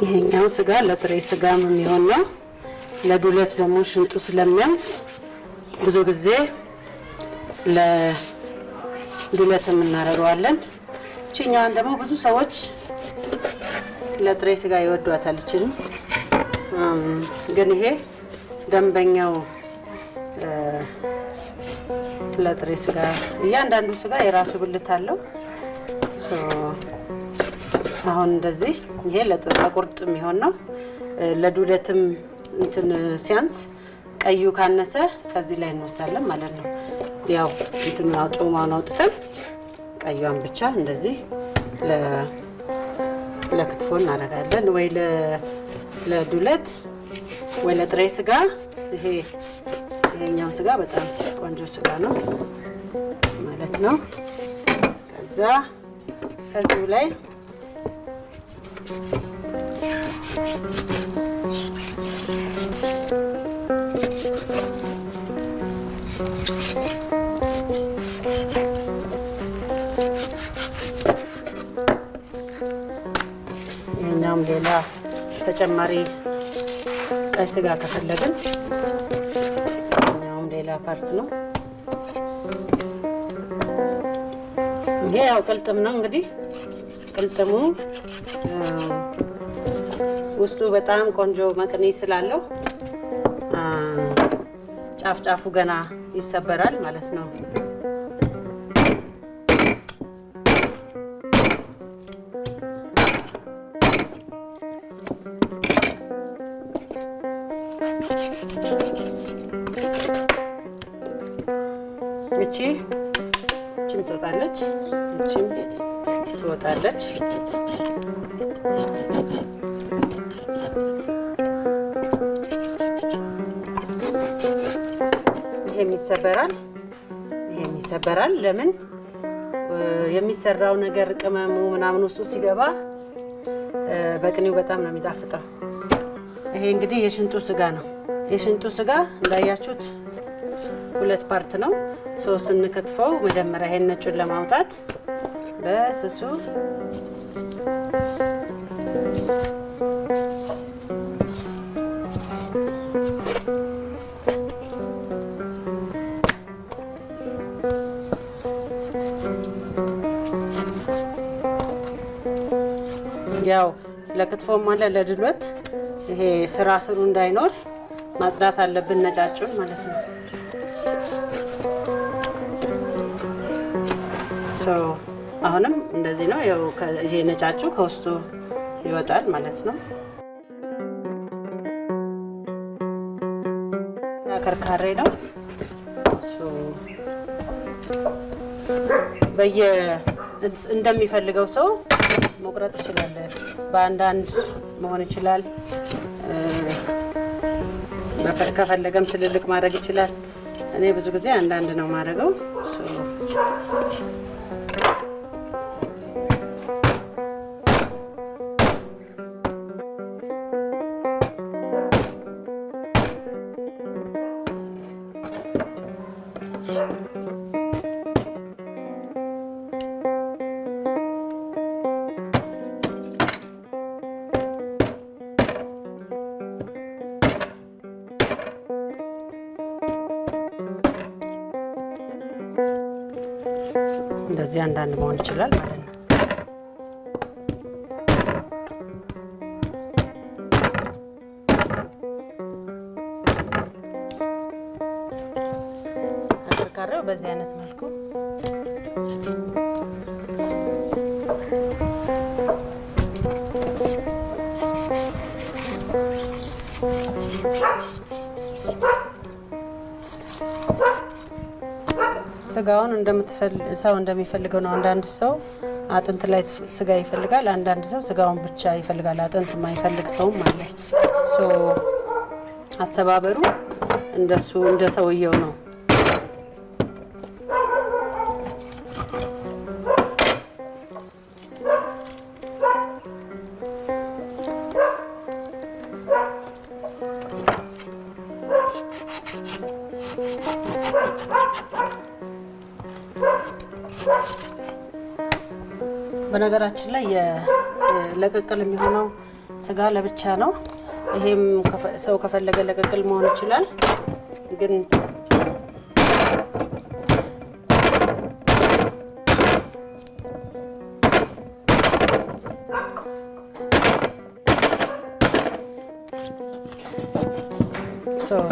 ይሄኛው ስጋ ለጥሬ ስጋ የሚሆን ነው። ለዱለት ደግሞ ሽንጡ ስለሚያንስ ብዙ ጊዜ ለዱለት እናረጋዋለን። እቺኛዋን ደግሞ ብዙ ሰዎች ለጥሬ ስጋ ይወዷታል። እቺን ግን ይሄ ደንበኛው ለጥሬ ስጋ እያንዳንዱ ስጋ የራሱ ብልት አለው። አሁን እንደዚህ ይሄ ለቁርጥ የሚሆን ነው። ለዱለትም እንትን ሲያንስ ቀዩ ካነሰ ከዚህ ላይ እንወስዳለን ማለት ነው። ያው እንትኑን ጮማውን አውጥተን ቀዩን ብቻ እንደዚህ ለክትፎ እናደርጋለን። ወይ ለዱለት ወይ ለጥሬ ስጋ። ይሄኛው ስጋ በጣም ቆንጆ ስጋ ነው ማለት ነው። ከዚሁ ላይ ይሄኛውም ሌላ ተጨማሪ ቀይ ስጋ ከፈለግን ይሄኛውም ሌላ ፓርት ነው። ይሄ ያው ቅልጥም ነው እንግዲህ ቅልጥሙ ውስጡ በጣም ቆንጆ መቅኔ ስላለው ጫፍ ገና ይሰበራል ማለት ነው። እቺም ትወጣለች፣ እቺም ትወጣለች። ይሄም ይሰበራል። ለምን የሚሰራው ነገር ቅመሙ ምናምን ውስጡ ሲገባ በቅኔው በጣም ነው የሚጣፍጠው። ይሄ እንግዲህ የሽንጡ ስጋ ነው። የሽንጡ ስጋ እንዳያችሁት ሁለት ፓርት ነው። ስንከትፈው መጀመሪያ ይሄን ነጩን ለማውጣት በስሱ ያው ለክትፎም አለ ለድሎት ይሄ ስራ ስሩ እንዳይኖር ማጽዳት አለብን ነጫጩን ማለት ነው። አሁንም እንደዚህ ነው። ያው ይሄ ነጫጩ ከውስጡ ይወጣል ማለት ነው። ከርካሬ ነው። እንደሚፈልገው ሰው መቁረጥ ይችላል። በአንዳንድ መሆን ይችላል። ከፈለገም ትልልቅ ማድረግ ይችላል። እኔ ብዙ ጊዜ አንዳንድ ነው ማድረገው። እንደዚህ አንዳንድ መሆን ይችላል ማለት ነው። በእንደዚህ አይነት መልኩ ስጋውን ሰው እንደሚፈልገው ነው። አንዳንድ ሰው አጥንት ላይ ስጋ ይፈልጋል፣ አንዳንድ ሰው ስጋውን ብቻ ይፈልጋል። አጥንት የማይፈልግ ሰውም አለ። አሰባበሩ እንደሱ እንደ ሰውየው ነው። በነገራችን ላይ ለቅቅል የሚሆነው ስጋ ለብቻ ነው። ይሄም ሰው ከፈለገ ለቅቅል መሆን ይችላል። ግን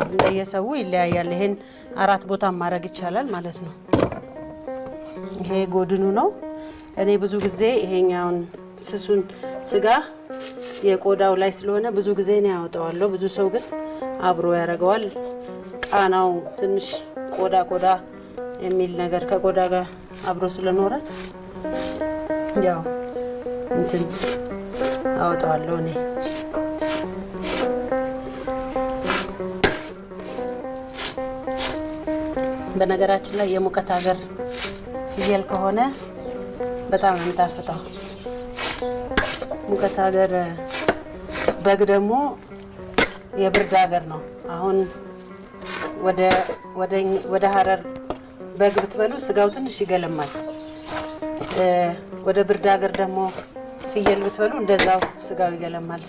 እንደየሰው ይለያያል። ይሄን 4 ቦታ ማድረግ ይቻላል ማለት ነው። ይሄ ጎድኑ ነው። እኔ ብዙ ጊዜ ይሄኛውን ስሱን ስጋ የቆዳው ላይ ስለሆነ ብዙ ጊዜ ነው ያወጣዋለሁ። ብዙ ሰው ግን አብሮ ያደርገዋል። ቃናው ትንሽ ቆዳ የሚል ነገር ከቆዳ ጋር አብሮ ስለኖረ ያው እንትን አወጣዋለሁ እኔ። በነገራችን ላይ የሙቀት ሀገር ፍየል ከሆነ በጣም ነው የሚጣፍጠው። ሙቀት ሀገር በግ ደግሞ የብርድ ሀገር ነው። አሁን ወደ ሀረር በግ ብትበሉ ስጋው ትንሽ ይገለማል። ወደ ብርድ ሀገር ደግሞ ፍየል ብትበሉ እንደዛው ስጋው ይገለማል።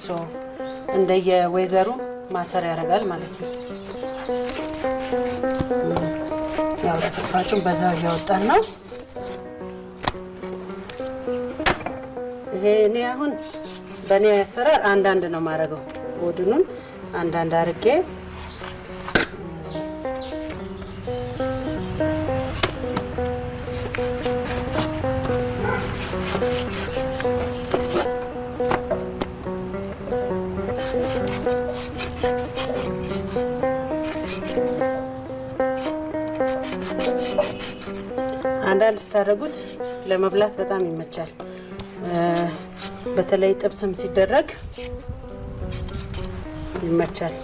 እንደየወይዘሩ ማተር ያደርጋል ማለት ነው። ያው ተፈጫጩን በዛው እያወጣን ነው። ይሄ እኔ አሁን በእኔ አሰራር አንዳንድ ነው ማረገው። ጎድኑን አንዳንድ አርጌ አንዳንድ ስታደርጉት ለመብላት በጣም ይመቻል። በተለይ ጥብስም ሲደረግ ይመቻል።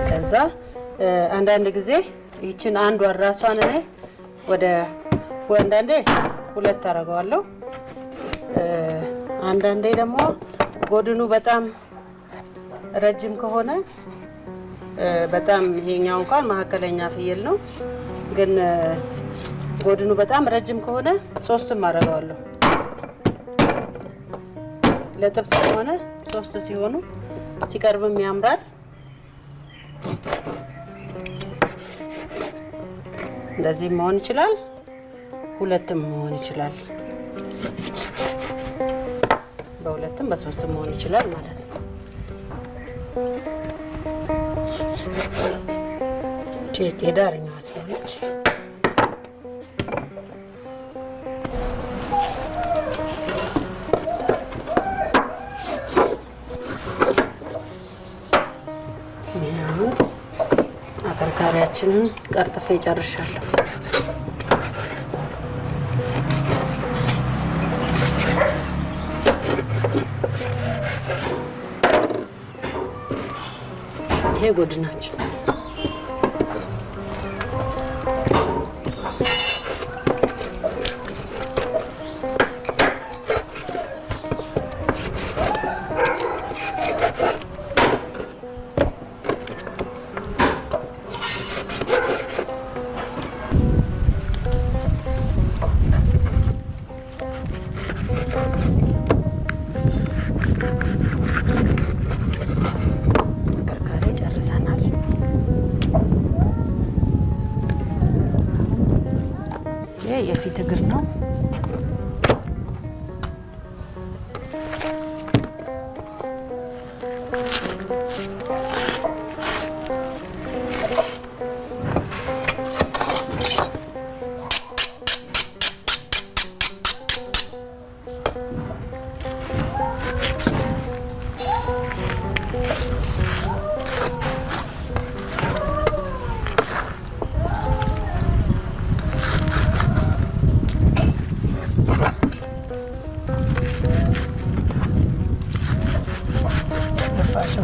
ከዛ አንዳንድ ጊዜ ይችን አንዷን ራሷን እኔ አንዳንዴ 2 አደርገዋለሁ። አንዳንዴ ደግሞ ጎድኑ በጣም ረጅም ከሆነ በጣም ይሄኛው እንኳን መካከለኛ ፍየል ነው፣ ግን ጎድኑ በጣም ረጅም ከሆነ 3ም አደርገዋለሁ። ለጥብስ ከሆነ 3 ሲሆኑ ሲቀርብም ያምራል። እንደዚህ መሆን ይችላል፣ 2ም መሆን ይችላል። በ2ም በ3ም መሆን ይችላል ማለት ነው። ዳርኛዋ ስለሆነች አሁን አከርካሪያችንን ቀርጥፌ ጨርሻለሁ። ይሄ ጎድናችን የፊት እግር ነው።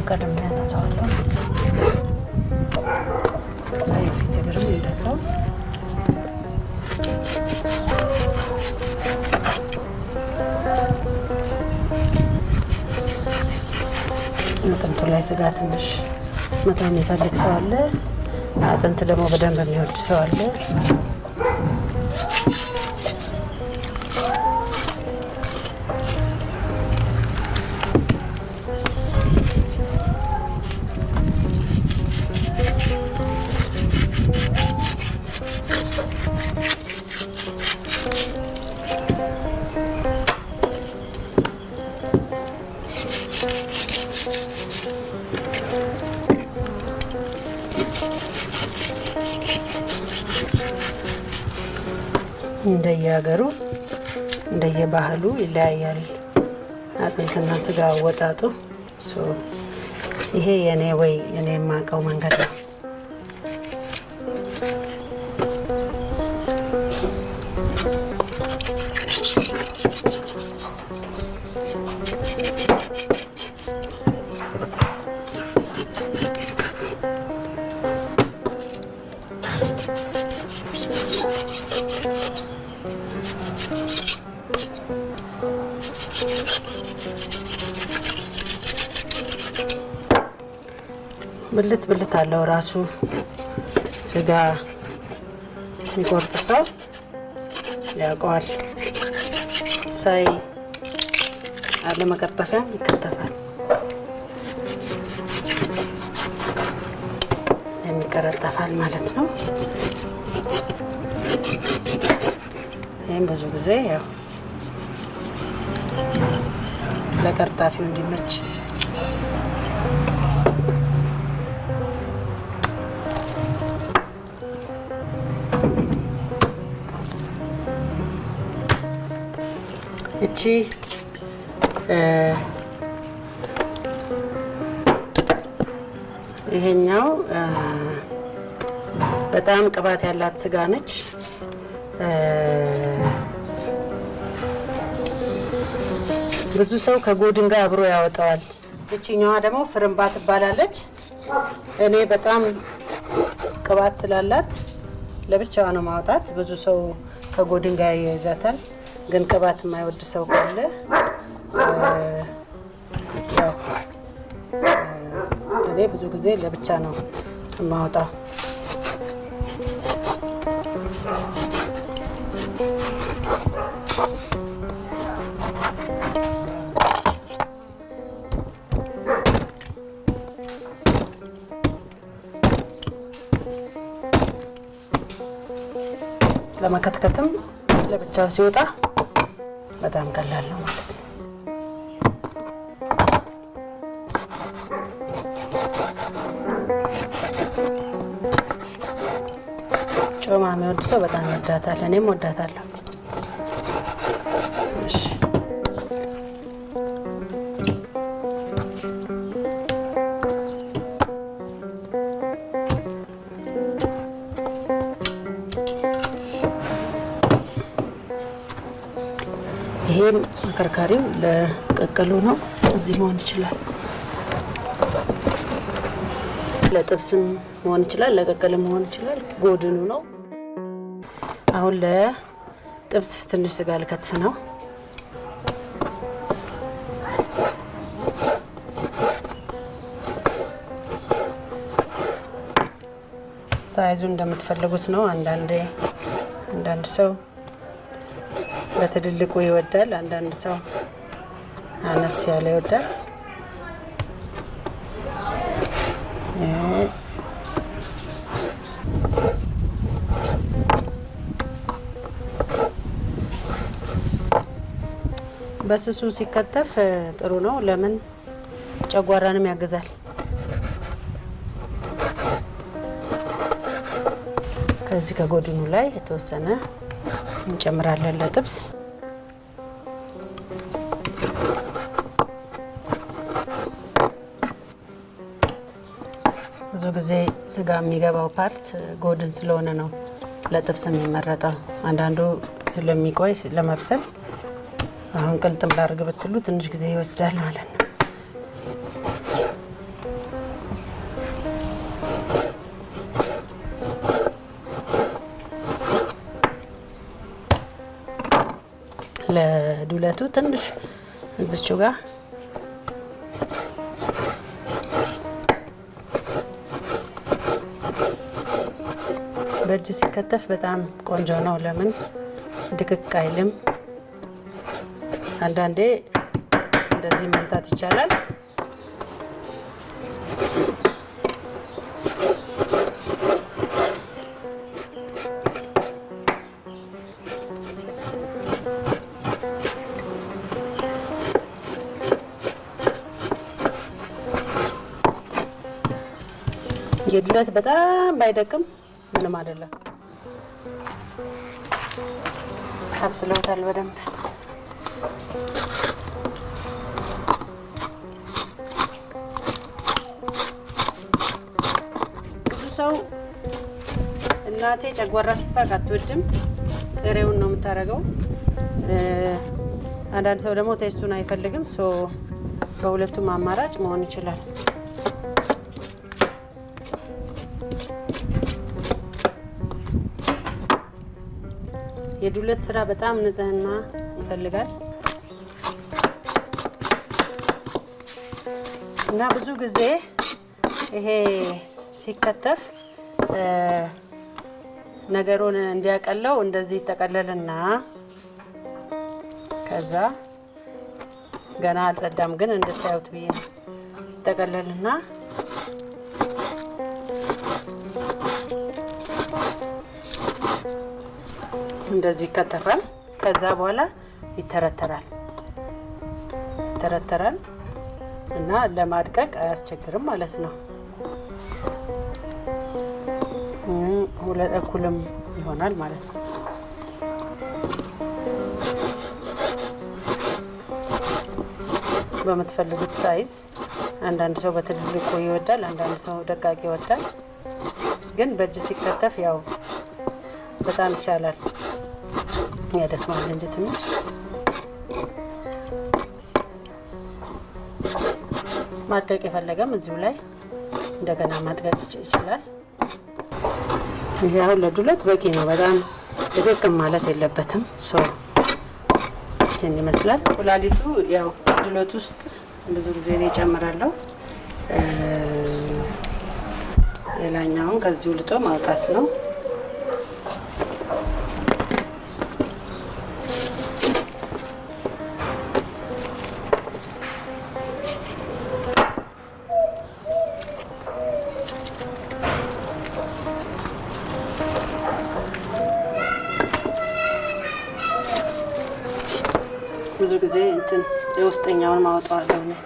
ቀድሜ ያነሳዋለሁ። የፊት እግርም እንደዛው። አጥንቱ ላይ ስጋ ትንሽ መተው የሚፈልግ ሰው አለ። አጥንት ደግሞ በደንብ የሚወድ ሰው አለ። እንደየሀገሩ እንደየባህሉ ይለያያል አጥንትና ስጋ አወጣጡ። ይሄ የኔ የማውቀው መንገድ ነው። ብልት አለው ራሱ ስጋ የሚቆርጥ ሰው ያውቀዋል። ሳይ አለ መቀጠፊያም ይከተፋል፣ የሚቀረጠፋል ማለት ነው። ይህም ብዙ ጊዜ ያው ለቀርጣፊው እንዲመች እቺ ይሄኛው በጣም ቅባት ያላት ስጋ ነች። ብዙ ሰው ከጎድን ጋር አብሮ ያወጣዋል። እቺኛዋ ደግሞ ፍርምባ ትባላለች። እኔ በጣም ቅባት ስላላት ለብቻዋ ነው ማውጣት። ብዙ ሰው ከጎድን ጋር ይይዛታል። ግን ቅባት የማይወድ ሰው ካለ ያው እኔ ብዙ ጊዜ ለብቻ ነው የማወጣው። ለመከትከትም ለብቻው ሲወጣ በጣም ቀላል ነው ማለት ነው። ጮማ የሚወድ ሰው በጣም ይወዳታል። እኔም ወዳታለሁ። እሺ ይሄም አከርካሪው ለቀቀሉ ነው። እዚህ መሆን ይችላል። ለጥብስም መሆን ይችላል፣ ለቀቀልም መሆን ይችላል። ጎድኑ ነው። አሁን ለጥብስ ትንሽ ስጋ ልከትፍ ነው። ሳይዙ እንደምትፈልጉት ነው። አንዳንድ ሰው በትልልቁ ይወዳል፣ አንዳንድ ሰው አነስ ያለ ይወዳል። በስሱ ሲከተፍ ጥሩ ነው። ለምን ጨጓራንም ያግዛል። ከዚህ ከጎድኑ ላይ የተወሰነ እንጨምራለን ለጥብስ። ብዙ ጊዜ ስጋ የሚገባው ፓርት ጎድን ስለሆነ ነው ለጥብስ የሚመረጠው። አንዳንዱ ስለሚቆይ ለመብሰል አሁን ቅልጥም ላድርግ ብትሉ ትንሽ ጊዜ ይወስዳል ማለት ነው። ለዱለቱ ትንሽ እዚችው ጋር በእጅ ሲከተፍ በጣም ቆንጆ ነው። ለምን ድቅቅ አይልም። አንዳንዴ እንደዚህ መምታት ይቻላል። የዱለት በጣም ባይደቅም ምንም አይደለም። አብስለውታል በደንብ። ብዙ ሰው እናቴ ጨጓራ ሲፋቅ አትወድም፣ ጥሬውን ነው የምታደርገው። አንዳንድ ሰው ደግሞ ቴስቱን አይፈልግም። በሁለቱም አማራጭ መሆን ይችላል። የዱለት ስራ በጣም ንጽህና ይፈልጋል እና ብዙ ጊዜ ይሄ ሲከተፍ ነገሩን እንዲያቀለው እንደዚህ ይጠቀለልና ከዛ ገና አልጸዳም ግን እንድታዩት ብዬ ይጠቀለልና እንደዚህ ይከተፋል። ከዛ በኋላ ይተረተራል እና ለማድቀቅ አያስቸግርም ማለት ነው። ሁለት እኩልም ይሆናል ማለት ነው። በምትፈልጉት ሳይዝ። አንዳንድ ሰው በትልልቁ ይወዳል፣ አንዳንድ ሰው ደቃቅ ይወዳል። ግን በእጅ ሲከተፍ ያው በጣም ይሻላል። ያደክማል እንጂ ትንሽ ማድቀቅ የፈለገም እዚሁ ላይ እንደገና ማድቀቅ ይችላል። ይሄ አሁን ለዱለት በቂ ነው። በጣም ድቅቅ ማለት የለበትም። ይህን ይመስላል። ኩላሊቱ ያው ዱለት ውስጥ ብዙ ጊዜ ነው እጨምራለሁ። ሌላኛውን ከዚሁ ልጦ ማውጣት ነው። ብዙ ጊዜ እንትን የውስጠኛውን ማውጣዋለሁ ነው።